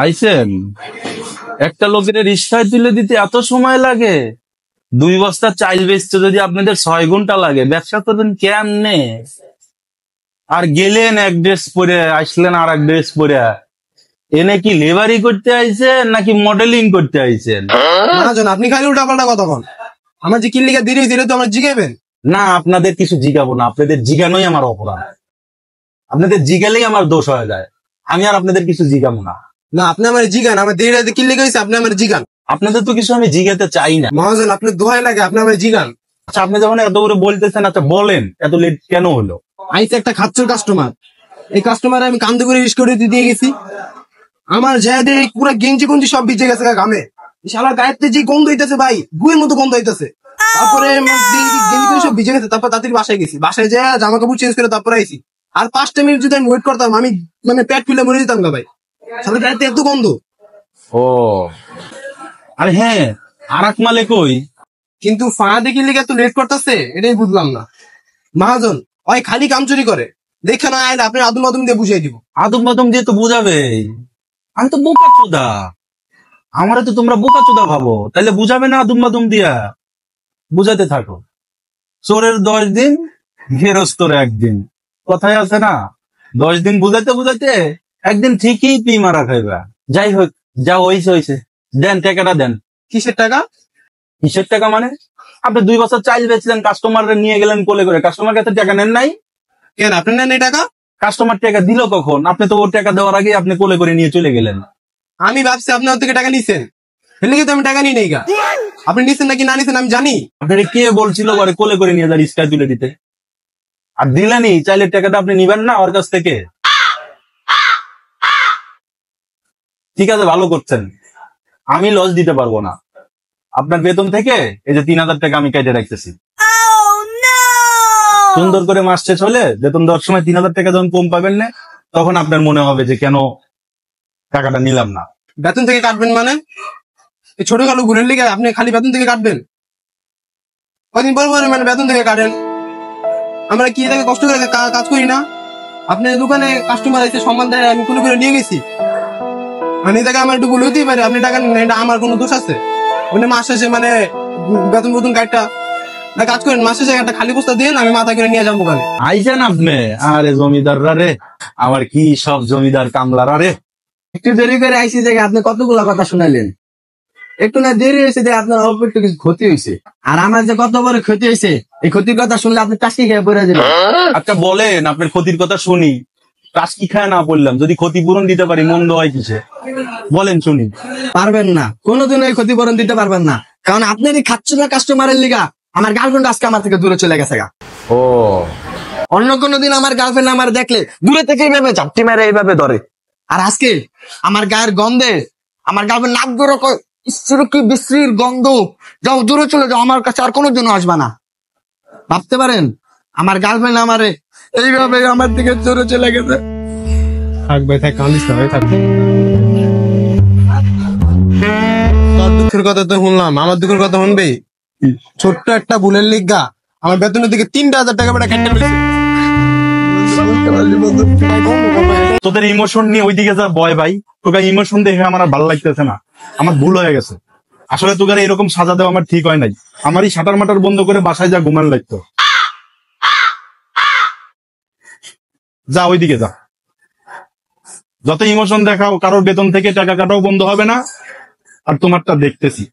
আইছেন? একটা লোকের রিক্সায় তুলে দিতে এত সময় লাগে? 2 বস্তা চাইল বেচতে যদি আপনাদের 6 ঘন্টা লাগে, ব্যবসা করবেন কেমনে? আর গেলেন এক ড্রেস পরে, আসলেন আর এক ড্রেস পরে। এনে কি লেবারি করতে আইছেন নাকি মডেলিং করতে আইছেন? মহাজন, আপনি খালি উল্টাপাল্টা কথা বল। আমার যে কিল্লিকা ধীরে ধীরে তো আমার জিগাইবেন না, আপনাদের কিছু জিগাবো না। আপনাদের জিগানোই আমার অপরাধ। আপনাদের জিগালেই আমার দোষ হয়ে যায়। আমি আর আপনাদের কিছু জিগাবো না। না, আপনি আমার জিগান। আমার ধীরে ধীরে কিল্লিকা হয়েছে, আপনি আমার জিগান। আপনাদের তো কিছু আমি জিগাতে চাই না। মহাজন, আপনি দোহাই লাগে, আপনি আমার জিগান। আচ্ছা, আপনি যখন এত করে বলতেছেন, আচ্ছা বলেন এত লেট কেন হলো? আইছে একটা খাচ্চুর কাস্টমার। এই কাস্টমার আমি কান্দে করে রিস্ক করে দিয়ে গেছি। আমার জায়গাতে পুরো গেঞ্জি গুঞ্জি সব ভিজে গেছে ঘামে। শালার গায়েতে যে গন্ধ হইতেছে ভাই, গুয়ের মতো গন্ধ হইতেছে। তারপরে গেঞ্জি গুলো সব ভিজে গেছে। তারপর তাড়াতাড়ি বাসায় গেছি। বাসায় যেয়ে জামা কাপড় চেঞ্জ করে তারপরে আইছি। আর 5টা মিনিট যদি আমি ওয়েট করতাম, আমি মানে পেট ফুলে মরে যেতাম গা ভাই। শালার গায়েতে এত গন্ধ। ও আরে হ্যাঁ, আর এক মালে কই? কিন্তু ফাঁদে কি লিগে এত লেট করতেছে এটাই বুঝলাম না। মহাজন, ওই খালি কাম চুরি করে। দেখে না আইলে আপনি আদম আদম দিয়ে বুঝাই দিব। আদম বাদম দিয়ে তো বুঝাবে। আমি তো বোকা চোদা। আমারে তো তোমরা বোকা চোদা ভাবো, তাহলে বুঝাবে না আদম বাদম দিয়া? বুঝাতে থাকো। চোরের 10 দিন, গেরস্তর 1 দিন। কথায় আছে না, 10 দিন বুঝাতে বুঝাতে একদিন ঠিকই পি মারা খাইবা। যাই হোক, যা হইছে দেন, টাকাটা দেন। কিসের টাকা? কিসের টাকা মানে? আপনি 2 বছর চাইল বেচলেন, কাস্টমার নিয়ে গেলেন কোলে করে। কাস্টমার কাছে টাকা নেন নাই কেন? আপনি নেন এই টাকা? কাস্টমার টাকা দিল কখন? আপনি তো ওর টাকা দেওয়ার আগে আপনি কোলে করে নিয়ে চলে গেলেন। আমি ভাবছি আপনি ওর থেকে টাকা নিছেন। এর লিগে তো আমি টাকা নিই নাই গা। আপনি নিছেন নাকি না নিছেন আমি জানি। আপনার কে বলছিল ঘরে কোলে করে নিয়ে যা রিস্কায় তুলে দিতে? আর দিলেনি, চাইলের টাকাটা আপনি নিবেন না ওর কাছ থেকে? ঠিক আছে, ভালো করছেন। আমি লস দিতে পারবো না। আপনার বেতন থেকে এই যে 3000 টাকা আমি কেটে রাখতেছি। সুন্দর করে মাস শেষ হলে বেতন দেওয়ার সময় 3000 টাকা যখন কম পাবেন না, তখন আপনার মনে হবে যে কেন টাকাটা নিলাম না। বেতন থেকে কাটবেন মানে? এই ছোট কালো ঘুরের লিগে আপনি খালি বেতন থেকে কাটবেন? কদিন পর পর মানে বেতন থেকে কাটেন। আমরা কি এটাকে কষ্ট করে কাজ করি না? আপনার দোকানে কাস্টমার এসে সম্মান দেয়, আমি কোনো করে নিয়ে গেছি। মানে এই জায়গায় আমার একটু ভুল হতেই পারে, আপনি টাকা নেন, এটা আমার কোনো দোষ আছে? ওখানে মাস শেষে মানে বেতন বেতন কাটটা না কাজ করেন, মাস শেষে একটা খালি বস্তা দিয়ে আমি মাথা করে নিয়ে যাবো ওখানে। আইছেন আপনি? আরে জমিদাররা রে, আমার কি সব জমিদার কামলারা রে। একটু দেরি করে আইসি দেখে আপনি কতগুলা কথা শুনাইলেন। একটু না দেরি হয়েছে যে আপনার অল্প একটু কিছু ক্ষতি হয়েছে। আর আমার যে কত বড় ক্ষতি হয়েছে, এই ক্ষতির কথা শুনলে আপনি টাসকি খেয়ে পড়ে যাবেন। আচ্ছা বলেন, আপনার ক্ষতির কথা শুনি। টাসকি খায় না বললাম, যদি ক্ষতিপূরণ দিতে পারি মন্দ হয় কিসে? বলেন শুনি। পারবেন না, কোনোদিন এই ক্ষতিপূরণ দিতে পারবেন না। কারণ আপনার এই খাচ্ছেন না কাস্টমারের লিগা আমার গার্লফ্রেন্ড আজকে আমার থেকে দূরে চলে গেছে গা। ও অন্য কোনো দিন আমার গার্লফ্রেন্ড আমার দেখলে দূরে থেকে এইভাবে চাপটি মেরে এইভাবে ধরে। আর আজকে আমার গায়ের গন্ধে আমার গার্লফ্রেন্ড নাক ধরে কি বিশ্রীর গন্ধ, যাও দূরে চলে যাও, আমার কাছে আর কোনোদিনও আসবা না। ভাবতে পারেন আমার গার্লফ্রেন্ড আমারে এইভাবে আমার দিকে দূরে চলে গেছে। থাকবে থাক, কান্দিস না ভাই, থাকবে। তোর দুঃখের কথা তো শুনলাম, আমার দুঃখের কথা শুনবে? ছোট্ট একটা ভুলের লিগা আমার বেতনের দিকে 3000 টাকা বেটা কেটে ফেলছে। তোদের ইমোশন নিয়ে ওইদিকে যা বয় ভাই, তোকে ইমোশন দেখে আমার আর ভালো লাগতেছে না। আমার ভুল হয়ে গেছে। আসলে তোকে এরকম সাজা দেওয়া আমার ঠিক হয় নাই। আমারই শাটার মাটার বন্ধ করে বাসায় যা ঘুমান লাগতো। যা ওইদিকে যা। যত ইমোশন দেখাও, কারোর বেতন থেকে টাকা কাটাও বন্ধ হবে না। আর তোমারটা দেখতেছি।